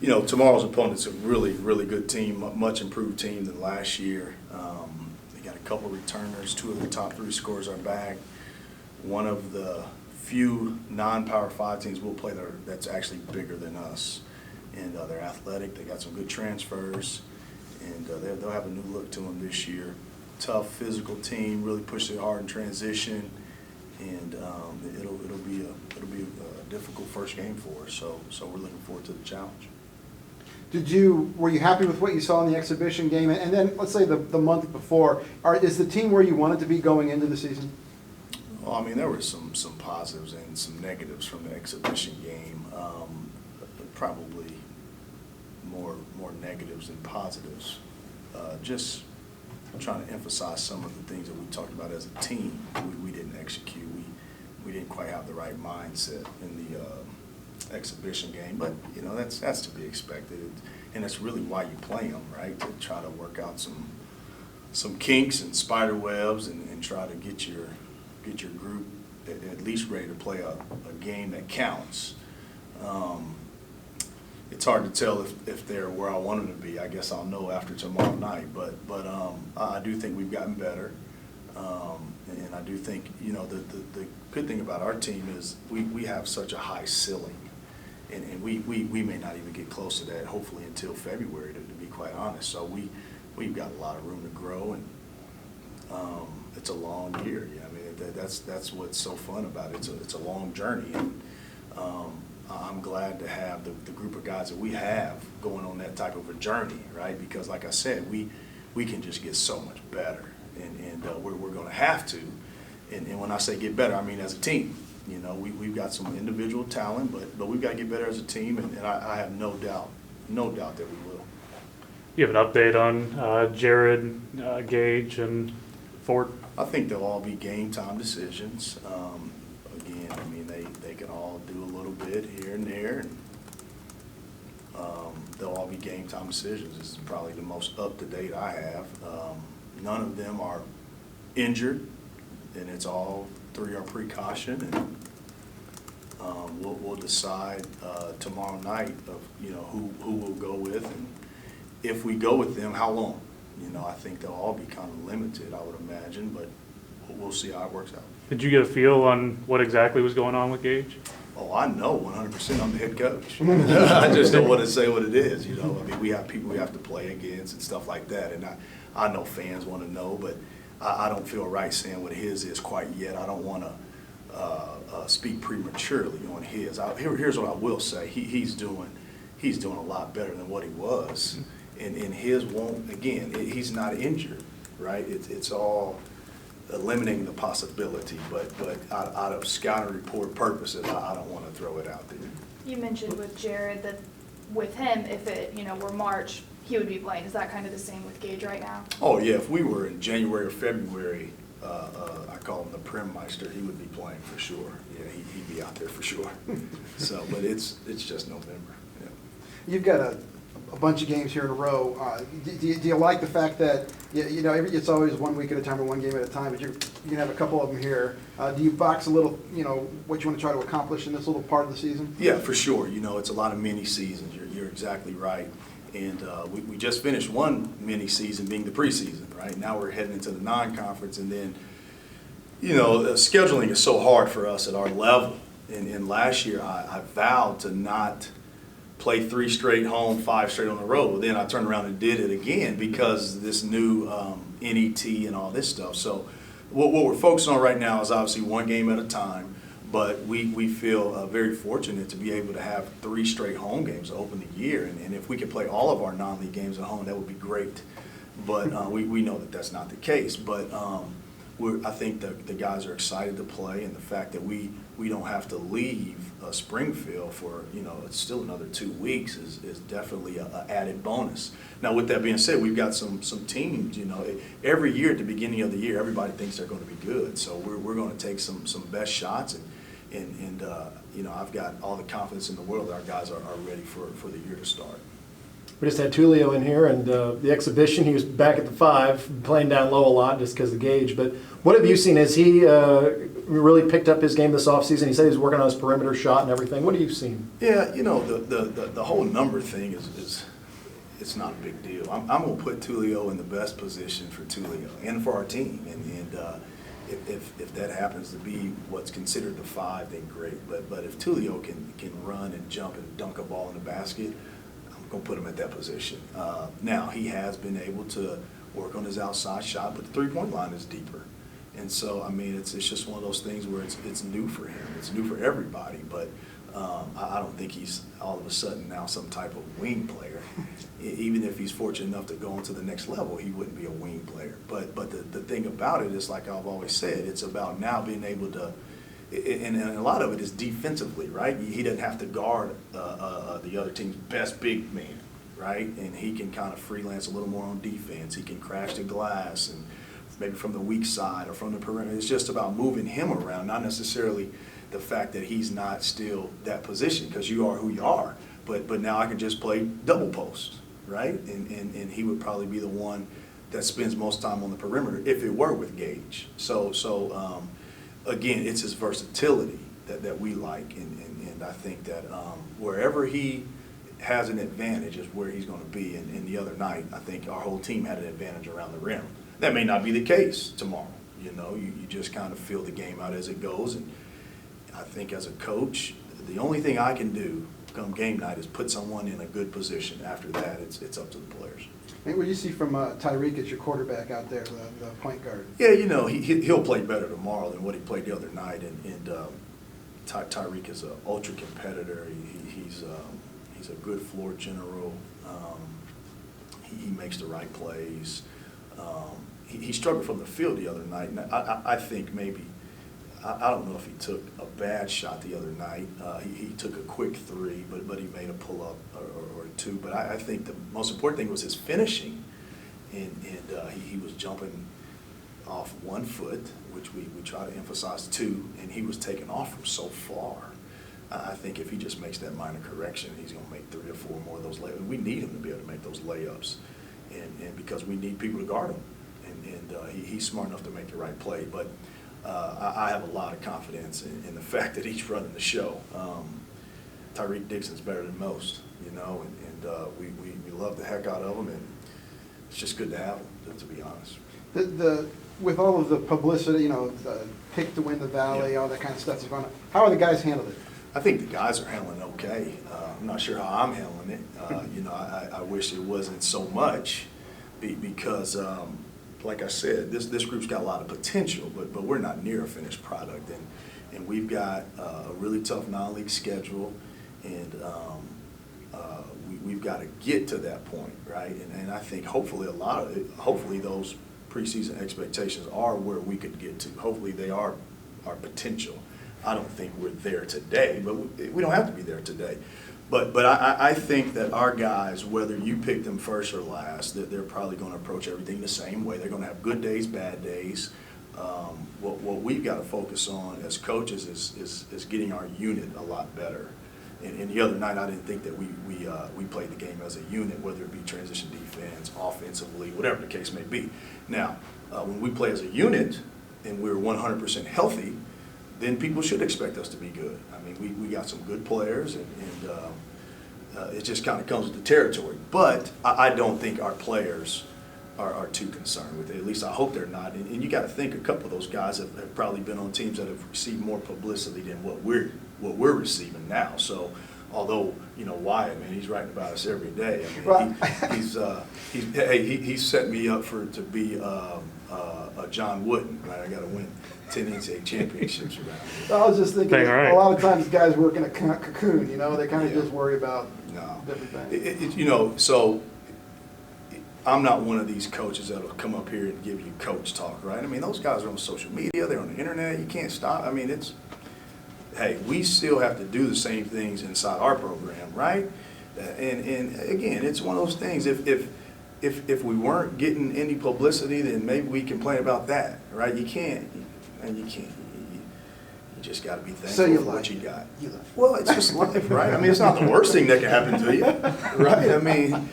tomorrow's opponent's a really, really good team, a much improved team than last year. They got a couple of returners. 2 of the top 3 scorers are back. One of the few non-Power 5 teams we'll play that's actually bigger than us. And they're athletic. They got some good transfers. And they'll have a new look to them this year. Tough, physical team, really pushed it hard in transition. And it'll be a difficult first game for us. So we're looking forward to the challenge. Were you happy with what you saw in the exhibition game? And then let's say the month before, is the team where you wanted to be going into the season? Well, I mean, there were some positives and some negatives from the exhibition game. Probably more negatives than positives. Just trying to emphasize some of the things that we talked about as a team. We didn't execute. We didn't quite have the right mindset in the exhibition game, but that's to be expected, and that's really why you play them, right? To try to work out some kinks and spider webs, and try to get your group at least ready to play a game that counts. It's hard to tell if they're where I want them to be. I guess I'll know after tomorrow night, but I do think we've gotten better, and I do think the good thing about our team is we have such a high ceiling. And we may not even get close to that, hopefully, until February, to be quite honest. So we've got a lot of room to grow, and it's a long year. Yeah, I mean, that's what's so fun about it. It's a long journey, and I'm glad to have the group of guys that we have going on that type of a journey, right? Because, like I said, we can just get so much better, and we're going to have to. And when I say get better, I mean as a team. We've got some individual talent, but we've got to get better as a team, and I have no doubt that we will. You have an update on Jared, Gage, and Ford? I think they'll all be game time decisions. Again, I mean, they can all do a little bit here and there, and they'll all be game time decisions. This is probably the most up-to-date I have. None of them are injured, and it's all 3 are precaution, and we'll decide tomorrow night of who we'll go with, and if we go with them, how long. I think they'll all be kind of limited, I would imagine, but we'll see how it works out. Did you get a feel on what exactly was going on with Gage? Oh, I know 100%. I'm the head coach. I just don't want to say what it is. I mean, we have people we have to play against and stuff like that, and I know fans want to know, but I don't feel right saying what his is quite yet. I don't want to speak prematurely on his. Here's what I will say: he's doing a lot better than what he was, and his won't. Again, he's not injured, right? It's all eliminating the possibility, but out of scouting report purposes, I don't want to throw it out there. You mentioned with Jared that with him, if it were March, he would be playing. Is that kind of the same with Gage right now? Oh yeah, if we were in January or February, I call him the Primmeister, he would be playing for sure. Yeah, he'd be out there for sure. So, but it's just November. Yeah. You've got a bunch of games here in a row. Do you like the fact that it's always 1 week at a time or 1 game at a time, but you can have a couple of them here? Do you box a little, what you want to try to accomplish in this little part of the season? Yeah, for sure. It's a lot of mini seasons. You're exactly right. And we just finished one mini season, being the preseason, right? Now we're heading into the non-conference, and then scheduling is so hard for us at our level. And last year I vowed to not play 3 straight home, 5 straight on the road. Then I turned around and did it again because this new NET and all this stuff. So what we're focusing on right now is obviously 1 game at a time, but we feel very fortunate to be able to have 3 straight home games to open the year. And if we could play all of our non-league games at home, that would be great. But we know that that's not the case. But I think the guys are excited to play, and the fact that we don't have to leave Springfield for it's still another 2 weeks is definitely an added bonus. Now, with that being said, we've got some teams. Every year at the beginning of the year, everybody thinks they're going to be good. So we're going to take some best shots, and I've got all the confidence in the world that our guys are ready for the year to start. we just had Tulio in here, and the exhibition, he was back at the 5, playing down low a lot just because of Gage. But what have you seen? Has he really picked up his game this offseason? He said he's working on his perimeter shot and everything. What have you seen? Yeah, you know, the whole number thing is it's not a big deal. I'm going to put Tulio in the best position for Tulio and for our team. And if that happens to be what's considered the 5, then great. But if Tulio can run and jump and dunk a ball in the basket, I'm going to put him at that position. Now, he has been able to work on his outside shot, but the three-point line is deeper. And so, I mean, it's just one of those things where it's new for him. It's new for everybody, but I don't think he's all of a sudden now some type of wing player. Even if he's fortunate enough to go on to the next level, he wouldn't be a wing player. But the thing about it is, like I've always said, it's about now being able to, and a lot of it is defensively, right? He doesn't have to guard the other team's best big man, right? And he can kind of freelance a little more on defense. He can crash the glass and maybe from the weak side or from the perimeter. It's just about moving him around, not necessarily the fact that he's not still that position, because you are who you are. But now I can just play double post, right? And he would probably be the one that spends most time on the perimeter if it were with Gage. So again, it's his versatility that we like, and I think that wherever he has an advantage is where he's going to be. And the other night, I think our whole team had an advantage around the rim. That may not be the case tomorrow. You know, you just kind of feel the game out as it goes. And I think as a coach, the only thing I can do come game night is put someone in a good position. After that, it's up to the players. And what do you see from Tyreek as your quarterback out there, the point guard? Yeah, you know, he'll play better tomorrow than what he played the other night. And Tyreek is an ultra competitor. He's a good floor general. He makes the right plays. He struggled from the field the other night. And I think maybe, I don't know if he took a bad shot the other night. He took a quick 3, but he made a pull-up or 2. But I think the most important thing was his finishing. And he was jumping off 1 foot, which we try to emphasize 2, and he was taking off from so far. I think if he just makes that minor correction, he's going to make 3 or 4 more of those layups. We need him to be able to make those layups, and because we need people to guard him. And he's smart enough to make the right play. But I have a lot of confidence in the fact that he's running the show. Tyreek Dixon's better than most, you know, and we love the heck out of him, and it's just good to have him, to be honest. With all of the publicity, you know, the pick to win the Valley, all that kind of stuff that's going on, how are the guys handled it? I think the guys are handling it okay. I'm not sure how I'm handling it. You know, I wish it wasn't so much because, like I said, this group's got a lot of potential, but we're not near a finished product. And we've got a really tough non-league schedule, and we've got to get to that point, right? And I think hopefully hopefully those preseason expectations are where we could get to. Hopefully they are our potential. I don't think we're there today, but we don't have to be there today. But I think that our guys, whether you pick them first or last, that they're probably going to approach everything the same way. They're going to have good days, bad days. What we've got to focus on as coaches is getting our unit a lot better. And the other night, I didn't think that we played the game as a unit, whether it be transition defense, offensively, whatever the case may be. Now, when we play as a unit and we're 100% healthy, then people should expect us to be good. I mean, we got some good players, and it just kind of comes with the territory. But I don't think our players are too concerned with it. At least I hope they're not. And you got to think a couple of those guys have probably been on teams that have received more publicity than what we're receiving now. So, although, you know, Wyatt, man, he's writing about us every day. I mean, he's set me up to be a John Wooden, right? I got to win 10 NCAA championships around here. I was just thinking, Right. a lot of times guys work in a cocoon, you know, they kind of Yeah. just worry about No. different things. You know, so I'm not one of these coaches that'll come up here and give you coach talk, right? I mean, those guys are on social media, they're on the internet, you can't stop. I mean, hey, we still have to do the same things inside our program, right? And again, it's one of those things, if we weren't getting any publicity, then maybe we complain about that, right? You just got to be thankful for what you got. Well, it's just life, right? I mean, it's not the worst thing that can happen to you, right? I mean,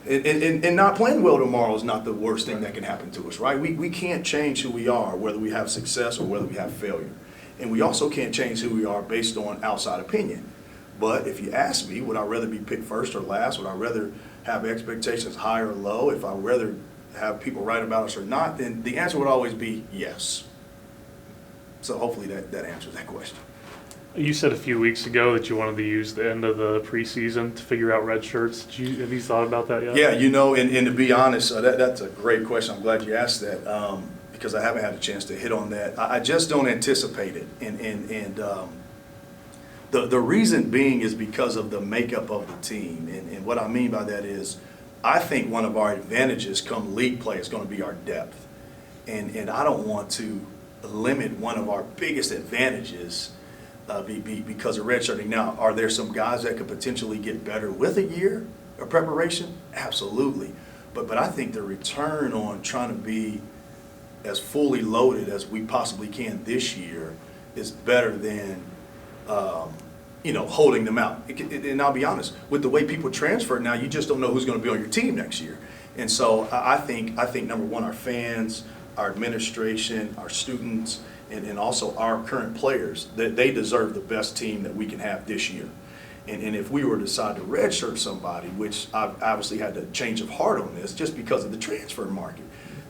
And not playing well tomorrow is not the worst thing that can happen to us, right? We can't change who we are, whether we have success or whether we have failure. And we also can't change who we are based on outside opinion. But if you ask me, would I rather be picked first or last? Would I rather have expectations high or low? If I'd rather have people write about us or not, then the answer would always be yes. So hopefully that answers that question. You said a few weeks ago that you wanted to use the end of the preseason to figure out red shirts. Have you thought about that yet? Yeah, and to be honest, that's a great question. I'm glad you asked that because I haven't had a chance to hit on that. I just don't anticipate it. And the reason being is because of the makeup of the team. And what I mean by that is I think one of our advantages come league play is going to be our depth. And I don't want to limit one of our biggest advantages because of redshirting. Now, are there some guys that could potentially get better with a year of preparation? Absolutely. But I think the return on trying to be as fully loaded as we possibly can this year is better than holding them out. And I'll be honest, with the way people transfer now, you just don't know who's going to be on your team next year. And so I think number one, our fans, our administration, our students, and also our current players, that they deserve the best team that we can have this year. And if we were to decide to redshirt somebody, which I've obviously had a change of heart on this just because of the transfer market.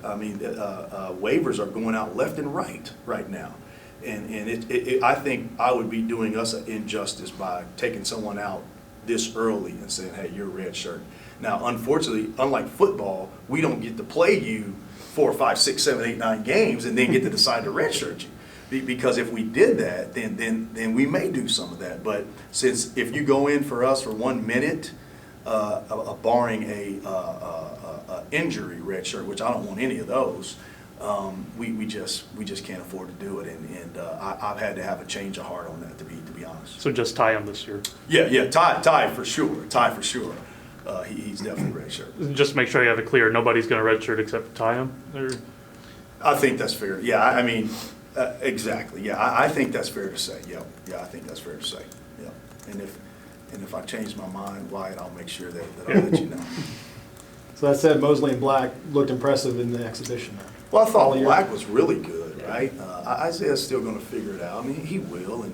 I mean, waivers are going out left and right now. And I think I would be doing us an injustice by taking someone out this early and saying, hey, you're a red shirt. Now, unfortunately, unlike football, we don't get to play you 4, 5, 6, 7, 8, 9 games and then get to decide to redshirt you. Because if we did that, then we may do some of that. But since if you go in for us for 1 minute, barring a injury red shirt, which I don't want any of those, we just can't afford to do it. And I've had to have a change of heart on that, to be honest. So just tie him this year. Yeah, Ty for sure. He's definitely red shirt. Just make sure you have it clear. Nobody's going to redshirt except tie him. Or? I think that's fair. Yeah, I mean, exactly. Yeah, I think that's fair to say. Yeah, I think that's fair to say. Yeah, and if I change my mind, Wyatt, I'll make sure that I'll let you know. So that said, Mosley and Black looked impressive in the exhibition. Well, I thought Black was really good, right? Isaiah's still going to figure it out. I mean, he will, and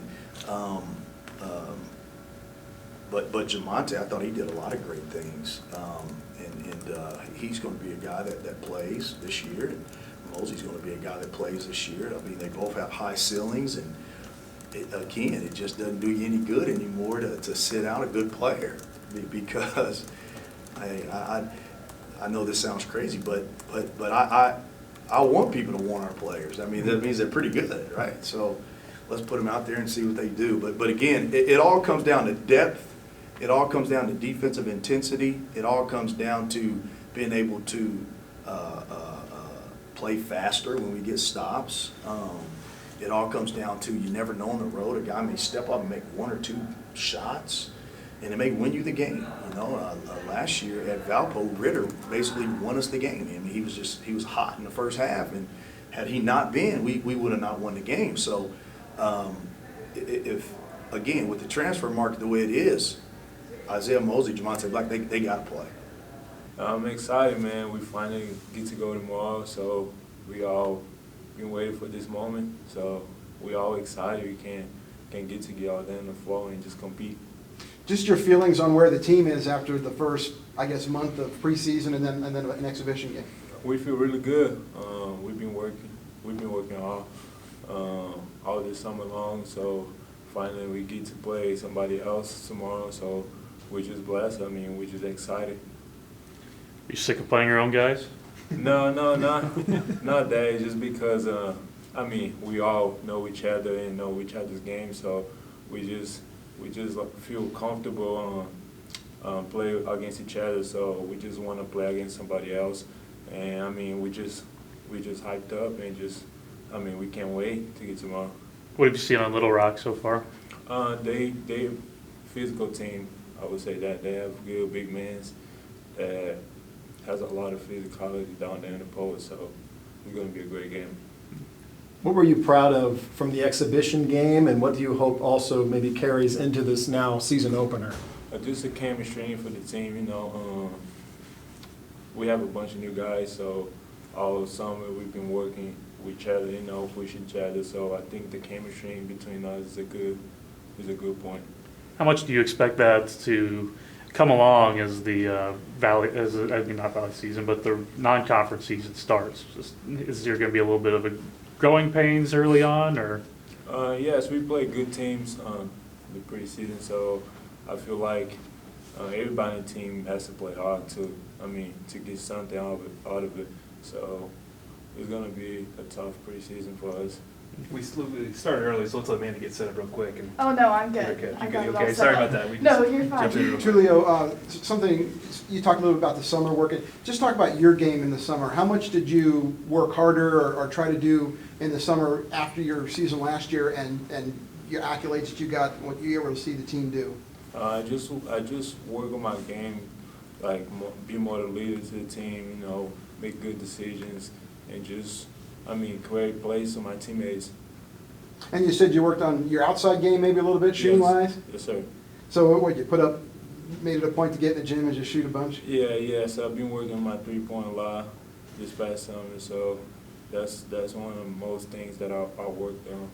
but Jamonte, I thought he did a lot of great things, and he's going to be a guy that plays this year, and Mosley's going to be a guy that plays this year. I mean, they both have high ceilings, and it just doesn't do you any good anymore to sit out a good player because I know this sounds crazy, but I want people to want our players. I mean, that means they're pretty good, right? So let's put them out there and see what they do. But again, it all comes down to depth. It all comes down to defensive intensity. It all comes down to being able to play faster when we get stops. It all comes down to you never know on the road. A guy may step up and make 1 or 2 shots, and it may win you the game. Last year at Valpo, Ritter basically won us the game. I mean, he was hot in the first half, and had he not been, we would have not won the game. So, if again with the transfer market the way it is, Isaiah Mosley, Jamonte Black, they got to play. I'm excited, man. We finally get to go tomorrow, so we all been waiting for this moment. So we all excited. We can get to get out there on the floor and just compete. Just your feelings on where the team is after the first, I guess, month of preseason and then an exhibition game. We feel really good. We've been working all this summer long. So finally we get to play somebody else tomorrow. So we're just blessed. I mean, we're just excited. You sick of playing your own guys? No, not that. It's just because I mean, we all know each other and know each other's games. So we just feel comfortable play against each other. So we just want to play against somebody else. And I mean, we just hyped up and we can't wait to get tomorrow. What have you seen on Little Rock so far? They physical team. I would say that they have good big men that has a lot of physicality down there in the post. So it's going to be a great game. What were you proud of from the exhibition game, and what do you hope also maybe carries into this now season opener? Just the chemistry for the team, we have a bunch of new guys, so all summer we've been working with each other, push each other. So I think the chemistry in between us is a good point. How much do you expect that to come along as the not Valley season, but the non-conference season starts? Is there going to be a little bit of a growing pains early on, or? Yes, we play good teams the preseason, so I feel like everybody on the team has to play hard to get something out of it. So it's going to be a tough preseason for us. We started early, so let's let Amanda get set up real quick. And Oh, no, I'm good. Okay, I you got good? it all Okay, set sorry up. about that. We No, just you're fine. jumped in real quick. Tulio, something, you talked a little bit about the summer working. Just talk about your game in the summer. How much did you work harder or try to do in the summer after your season last year and your accolades that you got, what you were able to see the team do? I just work on my game, be more the leader to the team, make good decisions, and just, create plays for my teammates. And you said you worked on your outside game maybe a little bit, shooting wise? Yes, sir. So what, you made it a point to get in the gym and just shoot a bunch? Yeah, so I've been working on my three-point line this past summer, so that's one of the most things that I worked on.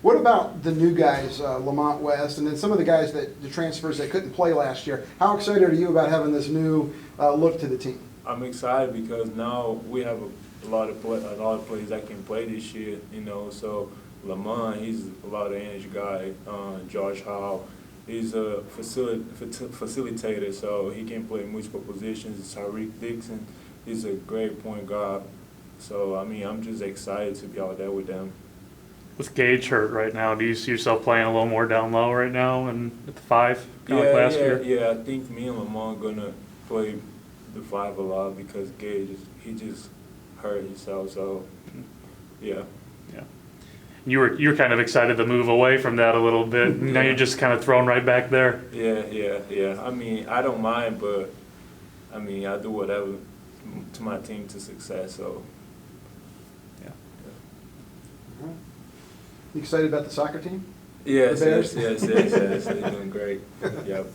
What about the new guys, Lamont West, and then some of the guys the transfers that couldn't play last year? How excited are you about having this new look to the team? I'm excited because now we have a lot of players that can play this year, so Lamont, he's a lot of energy guy. Josh Hall, he's a facilitator, so he can play multiple positions. Tyreek Dixon, he's a great point guard. So, I'm just excited to be out there with them. With Gage hurt right now, do you see yourself playing a little more down low right now and at the 5, kind of like last year? Yeah, I think me and Lamont are going to play the 5 a lot because Gage, he just hurt himself, so, yeah. Yeah. You were kind of excited to move away from that a little bit. Now you're just kind of thrown right back there. Yeah. I don't mind, but I do whatever to my team to success. So. Yeah. You excited about the soccer team? Yes. The Bears? They're doing great. Yep.